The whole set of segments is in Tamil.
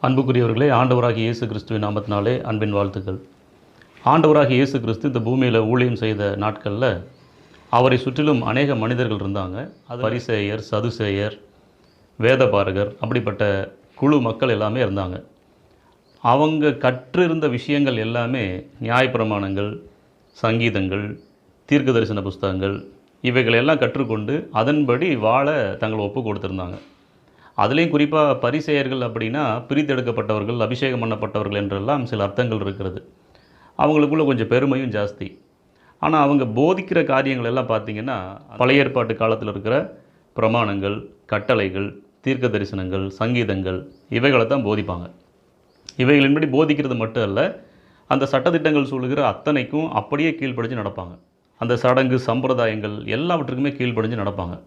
அன்புக்குரியவர்களே, ஆண்டவராகிய இயேசு கிறிஸ்துவின் நாமத்தினாலே அன்பின் வாழ்த்துக்கள். ஆண்டவராகிய இயேசு கிறிஸ்து இந்த பூமியில் ஊழியம் செய்த நாட்களில் அவரை சுற்றிலும் அநேக மனிதர்கள் இருந்தாங்க. அது பரிசேயர், சதுசேயர், வேதபாரகர், அப்படிப்பட்ட குழு மக்கள் எல்லாமே இருந்தாங்க. அவங்க கற்றிருந்த விஷயங்கள் எல்லாமே நியாயப்பிரமாணங்கள், சங்கீதங்கள், தீர்க்க தரிசன புஸ்தகங்கள், இவைகளெல்லாம் கற்றுக்கொண்டு அதன்படி வாழ தங்களை ஒப்பு கொடுத்துருந்தாங்க. அதுலேயும் குறிப்பாக பரிசேயர்கள் அப்படின்னா பிரித்தெடுக்கப்பட்டவர்கள், அபிஷேகம் பண்ணப்பட்டவர்கள் என்றெல்லாம் சில அர்த்தங்கள் இருக்கிறது. அவங்களுக்குள்ள கொஞ்சம் பெருமையும் ஜாஸ்தி. ஆனால் அவங்க போதிக்கிற காரியங்கள் எல்லாம் பார்த்திங்கன்னா பழைய ஏற்பாட்டு காலத்தில் இருக்கிற பிரமாணங்கள், கட்டளைகள், தீர்க்க தரிசனங்கள், சங்கீதங்கள், இவைகளை தான் போதிப்பாங்க. இவைகளின்படி போதிக்கிறது மட்டும் அல்ல, அந்த சட்டத்திட்டங்கள் சொல்லுகிற அத்தனைக்கும் அப்படியே கீழ்ப்படிஞ்சு நடப்பாங்க. அந்த சடங்கு சம்பிரதாயங்கள் எல்லாவற்றுக்குமே கீழ்ப்படிஞ்சு நடப்பாங்க.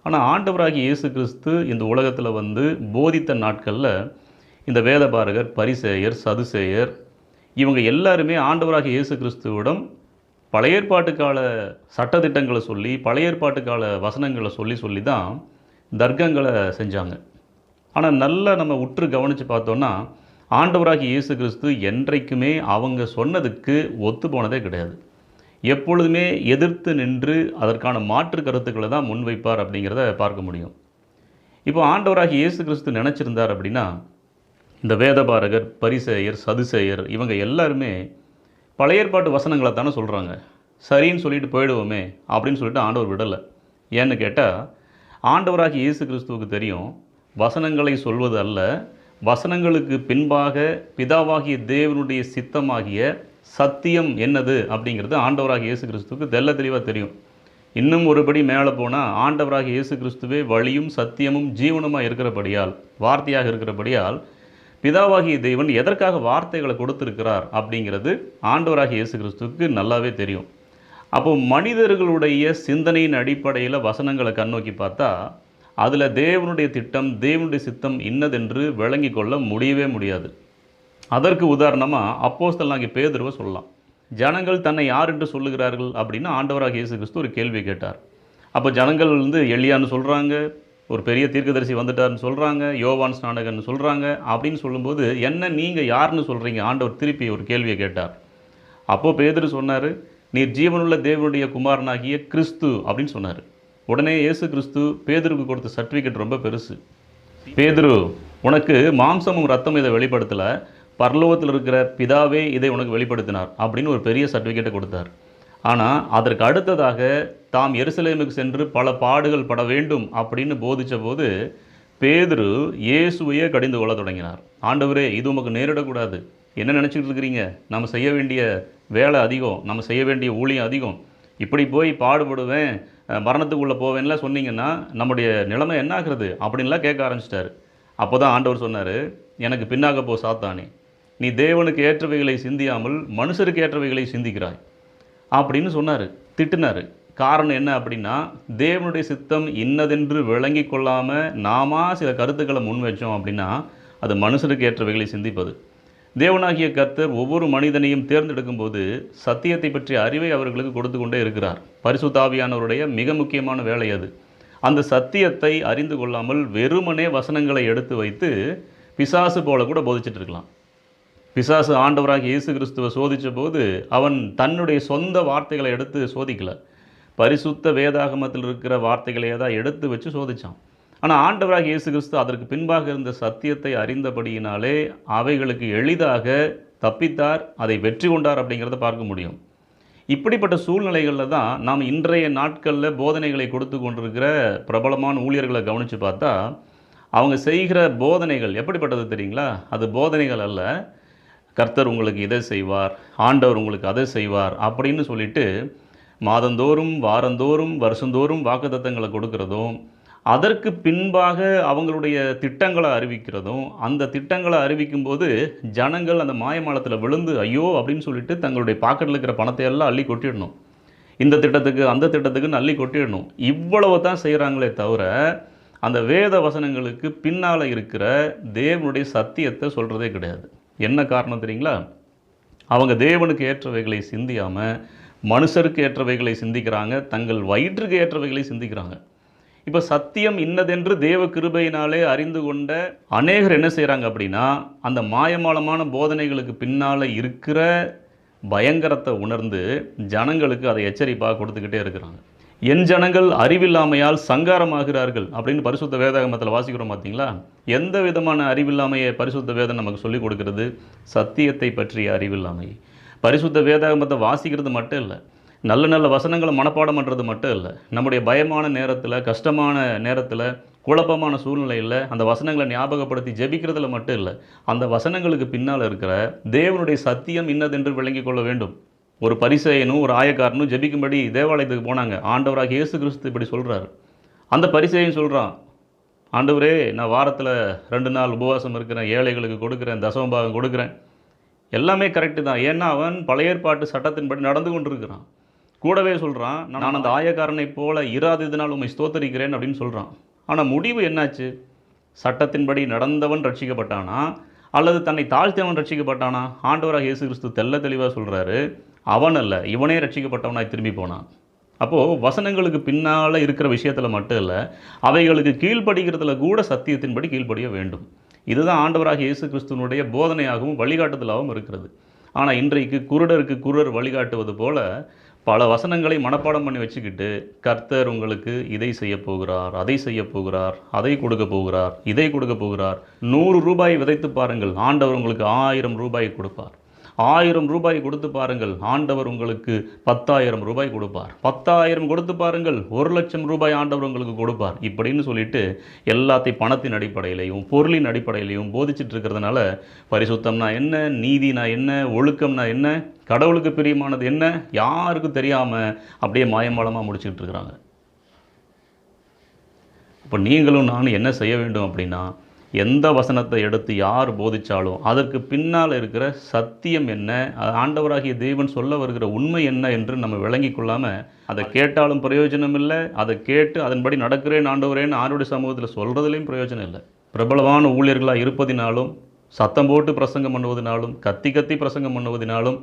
ஆனால் ஆண்டவராகிய இயேசு கிறிஸ்து இந்த உலகத்தில் வந்து போதித்த நாட்களில் இந்த வேதபாரகர், பரிசேயர், சதுசேயர் இவங்க எல்லாருமே ஆண்டவராகிய இயேசு கிறிஸ்துவிடம் பழைய ஏற்பாட்டு கால சட்டத்திட்டங்களை சொல்லி, பழைய ஏற்பாட்டு கால வசனங்களை சொல்லி தான் தர்க்கங்களை செஞ்சாங்க. ஆனால் நல்லா நம்ம உற்று கவனித்து பார்த்தோன்னா ஆண்டவராகிய இயேசு கிறிஸ்து என்றைக்குமே அவங்க சொன்னதுக்கு ஒத்து போனதே கிடையாது. எப்பொழுதுமே எதிர்த்து நின்று அதற்கான மாற்று கருத்துக்களை தான் முன்வைப்பார் அப்படிங்கிறத பார்க்க முடியும். இப்போ ஆண்டவராகிய இயேசு கிறிஸ்து நினச்சிருந்தார் அப்படின்னா இந்த வேதபாரகர், பரிசேயர், சதுசேயர் இவங்க எல்லாருமே பழைய ஏற்பாட்டு வசனங்களை தானே சொல்கிறாங்க, சரின்னு சொல்லிட்டு போயிடுவோமே அப்படின்னு சொல்லிட்டு ஆண்டவர் விடலை. ஏன்னு கேட்டால் ஆண்டவராகிய இயேசு கிறிஸ்துவுக்கு தெரியும், வசனங்களை சொல்வது அல்ல, வசனங்களுக்கு பின்பாக பிதாவாகிய தேவனுடைய சித்தமாகிய சத்தியம் என்னது அப்படிங்கிறது ஆண்டவராகிய இயேசு கிறிஸ்துவுக்கு தெள்ள தெளிவாக தெரியும். இன்னும் ஒருபடி மேலே போனால் ஆண்டவராகிய இயேசு கிறிஸ்துவே வழியும் சத்தியமும் ஜீவனுமாக இருக்கிறபடியால், வார்த்தையாக இருக்கிறபடியால் பிதாவாகிய தேவன் எதற்காக வார்த்தைகளை கொடுத்துருக்கிறார் அப்படிங்கிறது ஆண்டவராகிய இயேசு கிறிஸ்துவுக்கு நல்லாவே தெரியும். அப்போது மனிதர்களுடைய சிந்தனையின் அடிப்படையில் வசனங்களை கண்ணோக்கி பார்த்தா அதில் தேவனுடைய திட்டம், தேவனுடைய சித்தம் இன்னதென்று விளங்கி கொள்ள முடியவே முடியாது. அதற்கு உதாரணமாக அப்போஸ்தலனாகிய பேதுருவை சொல்லலாம். ஜனங்கள் தன்னை யார் என்று சொல்லுகிறார்கள் அப்படின்னு ஆண்டவராகிய இயேசு கிறிஸ்து ஒரு கேள்வி கேட்டார். அப்போ ஜனங்கள் வந்து எலியான்னு சொல்கிறாங்க, ஒரு பெரிய தீர்க்கதரிசி வந்துட்டார்னு சொல்கிறாங்க, யோவான் ஸ்நானகன்னு சொல்கிறாங்க. அப்படின்னு சொல்லும்போது என்ன நீங்கள் யாருன்னு சொல்கிறீங்க? ஆண்டவர் திருப்பி ஒரு கேள்வியை கேட்டார். அப்போது பேதுரு சொன்னார், நீர் ஜீவனுள்ள தேவனுடைய குமாரனாகிய கிறிஸ்து அப்படின்னு சொன்னார். உடனே இயேசு கிறிஸ்து பேதுருக்கு கொடுத்த சர்டிஃபிகேட் ரொம்ப பெருசு. பேதுரு, உனக்கு மாம்சமும் ரத்தமும் இதை வெளிப்படுத்தலை, பரலோகத்தில் இருக்கிற பிதாவே இதை உனக்கு வெளிப்படுத்தினார் அப்படின்னு ஒரு பெரிய சர்டிஃபிகேட்டை கொடுத்தார். ஆனால் அதற்கு அடுத்ததாக தாம் எருசலேமுக்கு சென்று பல பாடுகள் பட வேண்டும் அப்படின்னு போதித்த போது பேதுரு இயேசுவையே கடிந்து கொள்ள தொடங்கினார். ஆண்டவரே, இது உமக்கு நேரிடக்கூடாது, என்ன நினச்சிக்கிட்டு இருக்கிறீங்க? நம்ம செய்ய வேண்டிய வேலை அதிகம், நம்ம செய்ய வேண்டிய ஊழியம் அதிகம், இப்படி போய் பாடுபடுவேன், மரணத்துக்குள்ளே போவேன்லாம் சொன்னீங்கன்னா நம்முடைய நிலைமை என்ன ஆகிறது அப்படின்லாம் கேட்க ஆரம்பிச்சிட்டாரு. அப்போ தான் ஆண்டவர் சொன்னார், எனக்கு பின்னாக போ சாத்தானே, நீ தேவனுக்கு ஏற்றவைகளை சிந்தியாமல் மனுஷருக்கு ஏற்றவைகளை சிந்திக்கிறாய் அப்படின்னு சொன்னார், திட்டினார். காரணம் என்ன அப்படின்னா, தேவனுடைய சித்தம் இன்னதென்று விளங்கி கொள்ளாமல் நாம சில கருத்துக்களை முன் வச்சோம் அப்படின்னா அது மனுஷருக்கு ஏற்றவைகளை சிந்திப்பது. தேவனாகிய கர்த்தர் ஒவ்வொரு மனிதனையும் தேர்ந்தெடுக்கும் போது சத்தியத்தை பற்றிய அறிவை அவர்களுக்கு கொடுத்து கொண்டே இருக்கிறார். பரிசுத்த ஆவியானவருடைய மிக முக்கியமான வேலை அது. அந்த சத்தியத்தை அறிந்து கொள்ளாமல் வெறுமனே வசனங்களை எடுத்து வைத்து பிசாசு போல கூட போதிச்சுட்டு இருக்கலாம். பிசாசு ஆண்டவராகிய இயேசு கிறிஸ்துவை சோதித்த போது அவன் தன்னுடைய சொந்த வார்த்தைகளை எடுத்து சோதிக்கலை, பரிசுத்த வேதாகமத்தில் இருக்கிற வார்த்தைகளையே தான் எடுத்து வச்சு சோதித்தான். ஆனால் ஆண்டவராகிய இயேசு கிறிஸ்து அதற்கு பின்பாக இருந்த சத்தியத்தை அறிந்தபடியினாலே அவைகளுக்கு எளிதாக தப்பித்தார், அதை வெற்றி கொண்டார் அப்படிங்கிறத பார்க்க முடியும். இப்படிப்பட்ட சூழ்நிலைகளில் தான் நாம் இன்றைய நாட்களில் போதனைகளை கொடுத்து கொண்டிருக்கிற பிரபலமான ஊழியர்களை கவனித்து பார்த்தா அவங்க செய்கிற போதனைகள் எப்படிப்பட்டது தெரியுங்களா? அது போதனைகள் அல்ல. கர்த்தர் உங்களுக்கு இதை செய்வார், ஆண்டவர் உங்களுக்கு அதை செய்வார் அப்படின்னு சொல்லிட்டு மாதந்தோறும், வாரந்தோறும், வருஷந்தோறும் வாக்குத்தத்தங்களை கொடுக்கறதும், அதற்கு பின்பாக அவங்களுடைய திட்டங்களை அறிவிக்கிறதும், அந்த திட்டங்களை அறிவிக்கும்போது ஜனங்கள் அந்த மாயமாலத்தில் விழுந்து ஐயோ அப்படின்னு சொல்லிட்டு தங்களுடைய பாக்கெட்டில் இருக்கிற பணத்தை எல்லாம் அள்ளி கொட்டிடணும், இந்த திட்டத்துக்கு அந்த திட்டத்துக்குன்னு அள்ளி கொட்டிடணும். இவ்வளவு தான் செய்கிறாங்களே தவிர அந்த வேத வசனங்களுக்கு பின்னால் இருக்கிற தேவனுடைய சத்தியத்தை சொல்கிறதே கிடையாது. என்ன காரணம் தெரியுங்களா? அவங்க தேவனுக்கு ஏற்றவைகளை சிந்தியாமல் மனுஷருக்கு ஏற்றவைகளை சிந்திக்கிறாங்க, தங்கள் வயிற்றுக்கு ஏற்றவைகளை சிந்திக்கிறாங்க. இப்போ சத்தியம் இன்னதென்று தேவ கிருபையினாலே அறிந்து கொண்ட அநேகர் என்ன செய்கிறாங்க அப்படின்னா, அந்த மாயமாலமான போதனைகளுக்கு பின்னால் இருக்கிற பயங்கரத்தை உணர்ந்து ஜனங்களுக்கு அதை எச்சரிப்பாக கொடுத்துக்கிட்டே இருக்கிறாங்க. என் ஜனங்கள் அறிவில்லாமையால் சங்காரமாகிறார்கள் அப்படின்னு பரிசுத்த வேதாகமத்தில் வாசிக்கிறோம் பார்த்தீங்களா? எந்த விதமான அறிவில்லாமையை பரிசுத்த வேதம் நமக்கு சொல்லிக் கொடுக்கிறது? சத்தியத்தை பற்றிய அறிவில்லாமை. பரிசுத்த வேதாகமத்தை வாசிக்கிறது மட்டும் இல்லை, நல்ல நல்ல வசனங்களை மனப்பாடம் பண்ணுறது மட்டும் இல்லை, நம்முடைய பயமான நேரத்தில், கஷ்டமான நேரத்தில், குழப்பமான சூழ்நிலையில் அந்த வசனங்களை ஞாபகப்படுத்தி ஜெபிக்கிறதுல மட்டும் இல்லை, அந்த வசனங்களுக்கு பின்னால் இருக்கிற தேவனுடைய சத்தியம் இன்னதென்று விளங்கி கொள்ள வேண்டும். ஒரு பரிசேயனும் ஒரு ஆயக்காரனும் ஜெபிக்கும்படி தேவாலயத்துக்கு போனாங்க. ஆண்டவராக இயேசு கிறிஸ்து இப்படி சொல்கிறார். அந்த பரிசேயன் சொல்கிறான், ஆண்டவரே, நான் வாரத்தில் 2 நாள் உபவாசம் இருக்கிறேன், ஏழைகளுக்கு கொடுக்குறேன், தசமபாகம் கொடுக்குறேன், எல்லாமே கரெக்டு தான். ஏன்னா அவன் பழைய ஏற்பாட்டு சட்டத்தின்படி நடந்து கொண்டிருக்கிறான். கூடவே சொல்கிறான், நான் அந்த ஆயக்காரனை போல இராததினால் உம்மை ஸ்தோத்தரிக்கிறேன் அப்படின்னு சொல்கிறான். ஆனால் முடிவு என்னாச்சு? சட்டத்தின்படி நடந்தவன் ரட்சிக்கப்பட்டானா அல்லது தன்னை தாழ்த்தியவன் ரட்சிக்கப்பட்டானா? ஆண்டவராக இயேசு கிறிஸ்து தெள்ள தெளிவாக சொல்கிறாரு, அவன் அல்ல, இவனே ரட்சிக்கப்பட்டவனாய் திரும்பி போனான். அப்போது வசனங்களுக்கு பின்னால் இருக்கிற விஷயத்தில் மட்டும் இல்லை, அவைகளுக்கு கீழ்ப்படுகிறதுல கூட சத்தியத்தின்படி கீழ்ப்படிய வேண்டும். இதுதான் ஆண்டவராக இயேசு கிறிஸ்துவனுடைய போதனையாகவும் வழிகாட்டுதலாகவும் இருக்கிறது. ஆனால் இன்றைக்கு குருடருக்கு குருடர் வழிகாட்டுவது போல பல வசனங்களை மனப்பாடம் பண்ணி வச்சுக்கிட்டு, கர்த்தர் உங்களுக்கு இதை செய்ய போகிறார், அதை செய்ய போகிறார், அதை கொடுக்க போகிறார், இதை கொடுக்க போகிறார், 100 ரூபாய் விதைத்து பாருங்கள், ஆண்டவர் உங்களுக்கு 1000 ரூபாய் கொடுப்பார், 1000 ரூபாய் கொடுத்து பாருங்கள், ஆண்டவர் உங்களுக்கு 10,000 ரூபாய் கொடுப்பார், 10,000 கொடுத்து பாருங்கள், 1,00,000 ரூபாய் ஆண்டவர் உங்களுக்கு கொடுப்பார், இப்படின்னு சொல்லிட்டு எல்லாத்தையும் பணத்தின் அடிப்படையிலையும் பொருளின் அடிப்படையிலையும் போதிச்சுட்டு இருக்கிறதுனால பரிசுத்தம்னா என்ன, நீதினா என்ன, ஒழுக்கம்னா என்ன, கடவுளுக்கு பிரியமானது என்ன, யாருக்கும் தெரியாமல் அப்படியே மாயமாலமாக முடிச்சுக்கிட்டு இருக்கிறாங்க. இப்போ நீங்களும் நானும் என்ன செய்ய வேண்டும் அப்படின்னா, எந்த வசனத்தை எடுத்து யார் போதித்தாலும் அதற்கு பின்னால் இருக்கிற சத்தியம் என்ன, ஆண்டவராகிய தேவன் சொல்ல வருகிற உண்மை என்ன என்று நம்ம விளங்கி கொள்ளாமல், அதை கேட்டாலும் பிரயோஜனம் இல்லை, அதை கேட்டு அதன்படி நடக்கிறேன் ஆண்டவரேன்னு ஆண்டவருடைய சமூகத்தில் சொல்கிறதுலேயும் பிரயோஜனம் இல்லை. பிரபலமான ஊழியர்களாக இருப்பதினாலும், சத்தம் போட்டு பிரசங்கம் பண்ணுவதனாலும், கத்தி கத்தி பிரசங்கம் பண்ணுவதனாலும்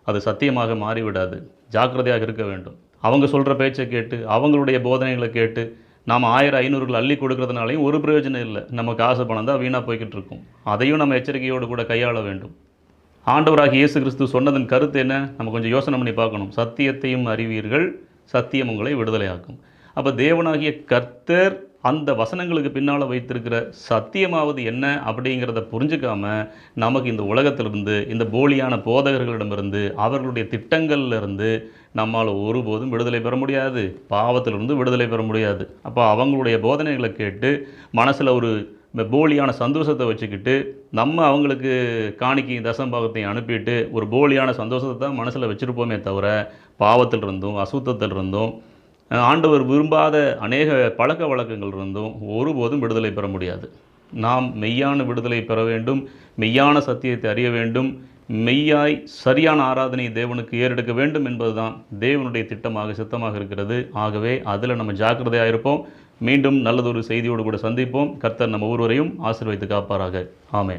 அது சத்தியமாக மாறிவிடாது. ஜாக்கிரதையாக இருக்க வேண்டும். அவங்க சொல்கிற பேச்சை கேட்டு, அவங்களுடைய போதனைகளை கேட்டு நாம் 1000-500 அள்ளி கொடுக்கறதுனாலையும் ஒரு பிரயோஜனம் இல்லை. நம்ம காசு பணம் தான் வீணாக போய்கிட்டு இருக்கும். அதையும் நம்ம எச்சரிக்கையோடு கூட கையாள வேண்டும். ஆண்டவராக இயேசு கிறிஸ்து சொன்னதன் கருத்து என்ன? நம்ம கொஞ்சம் யோசனை பண்ணி பார்க்கணும். சத்தியத்தையும் அறிவீர்கள், சத்தியம் உங்களை விடுதலையாக்கும். அப்போ தேவனாகிய கர்த்தர் அந்த வசனங்களுக்கு பின்னால் வைத்திருக்கிற சத்தியமாவது என்ன அப்படிங்கிறத புரிஞ்சுக்காம நமக்கு இந்த உலகத்திலிருந்து, இந்த போலியான போதகர்களிடமிருந்து, அவர்களுடைய திட்டங்கள்லேருந்து நம்மால் ஒருபோதும் விடுதலை பெற முடியாது, பாவத்திலிருந்து விடுதலை பெற முடியாது. அப்போ அவங்களுடைய போதனைகளை கேட்டு மனசில் ஒரு போலியான சந்தோஷத்தை வச்சுக்கிட்டு, நம்ம அவங்களுக்கு காணிக்கையும் தசம்பாகத்தையும் அனுப்பிட்டு ஒரு போலியான சந்தோஷத்தை தான் மனசில் வச்சுருப்போமே தவிர, பாவத்திலிருந்தும் அசுத்தத்திலிருந்தும் ஆண்டவர் விரும்பாத அநேக பழக்க வழக்கங்கள் இருந்தும் ஒருபோதும் விடுதலை பெற முடியாது. நாம் மெய்யான விடுதலை பெற வேண்டும், மெய்யான சத்தியத்தை அறிய வேண்டும், மெய்யாய் சரியான ஆராதனை தேவனுக்கு ஏறெடுக்க வேண்டும் என்பதுதான் தேவனுடைய திட்டமாக சித்தமாக இருக்கிறது. ஆகவே அதில் நம்ம ஜாக்கிரதையாக இருப்போம். மீண்டும் நல்லதொரு செய்தியோடு கூட சந்திப்போம். கர்த்தர் நம்ம ஒவ்வொருவரையும் ஆசீர்வதித்து காப்பாராக. ஆமென்.